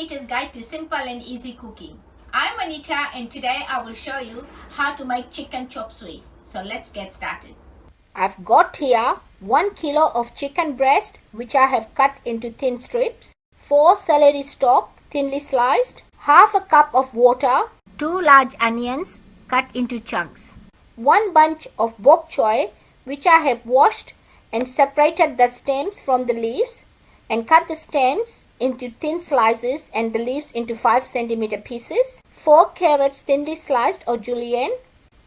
Anita's Guide to Simple and Easy Cooking. I'm Anita and today I will show you how to make chicken chop suey. So let's get started. I've got here 1 kilo of chicken breast which I have cut into thin strips, 4 celery stalk thinly sliced, half a cup of water, 2 large onions cut into chunks, 1 bunch of bok choy which I have washed and separated the stems from the leaves and cut the stems into thin slices and the leaves into 5 cm pieces, 4 carrots thinly sliced or julienne,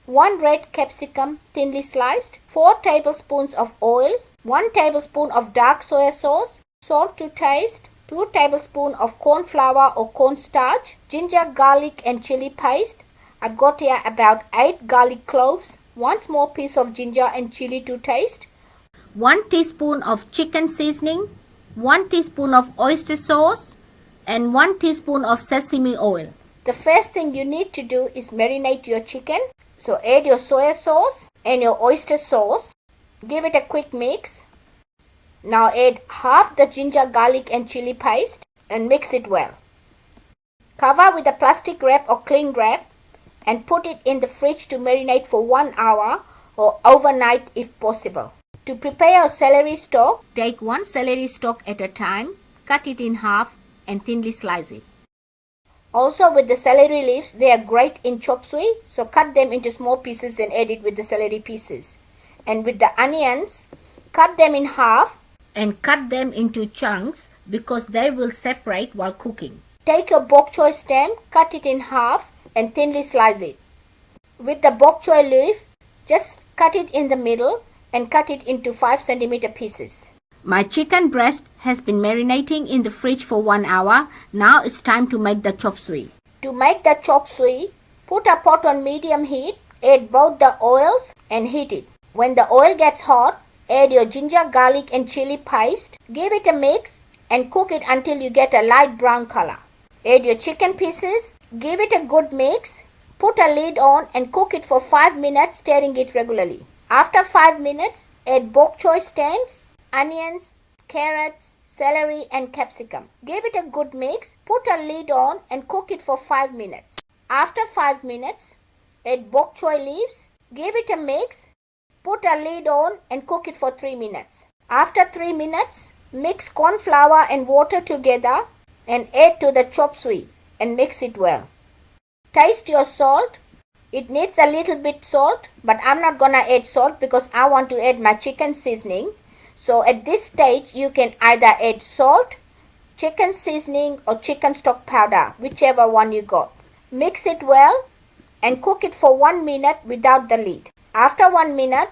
1 red capsicum thinly sliced, 4 tablespoons of oil, 1 tablespoon of dark soya sauce, salt to taste, 2 tablespoons of corn flour or cornstarch, ginger, garlic and chili paste. I've got here about 8 garlic cloves, 1 small piece of ginger and chili to taste, 1 teaspoon of chicken seasoning, 1 teaspoon of oyster sauce and 1 teaspoon of sesame oil. The first thing you need to do is marinate your chicken. So add your soya sauce and your oyster sauce. Give it a quick mix. Now add half the ginger, garlic and chili paste and mix it well. Cover with a plastic wrap or cling wrap and put it in the fridge to marinate for 1 hour or overnight if possible. To prepare your celery stalk, take 1 celery stalk at a time, cut it in half and thinly slice it. Also with the celery leaves, they are great in chop suey, so cut them into small pieces and add it with the celery pieces. And with the onions, cut them in half and cut them into chunks because they will separate while cooking. Take your bok choy stem, cut it in half and thinly slice it. With the bok choy leaf, just cut it in the middle and cut it into 5 cm pieces. My chicken breast has been marinating in the fridge for 1 hour. Now it's time to make the chop suey. To make the chop suey, put a pot on medium heat, add both the oils and heat it. When the oil gets hot, add your ginger, garlic and chili paste. Give it a mix and cook it until you get a light brown color. Add your chicken pieces, give it a good mix, put a lid on and cook it for 5 minutes, stirring it regularly. After 5 minutes, add bok choy stems, onions, carrots, celery and capsicum. Give it a good mix, put a lid on and cook it for 5 minutes. After 5 minutes, add bok choy leaves, give it a mix, put a lid on and cook it for 3 minutes. After 3 minutes, mix corn flour and water together and add to the chop suey and mix it well. Taste your salt. It needs a little bit salt, but I'm not gonna add salt because I want to add my chicken seasoning. So at this stage, you can either add salt, chicken seasoning or chicken stock powder, whichever one you got. Mix it well and cook it for 1 minute without the lid. After 1 minute,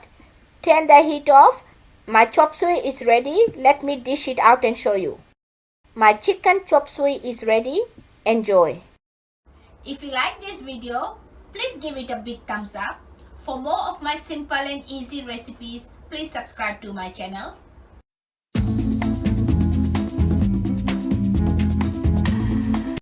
turn the heat off. My chop suey is ready. Let me dish it out and show you. My chicken chop suey is ready. Enjoy. If you like this video, please give it a big thumbs up. For more of my simple and easy recipes, please subscribe to my channel.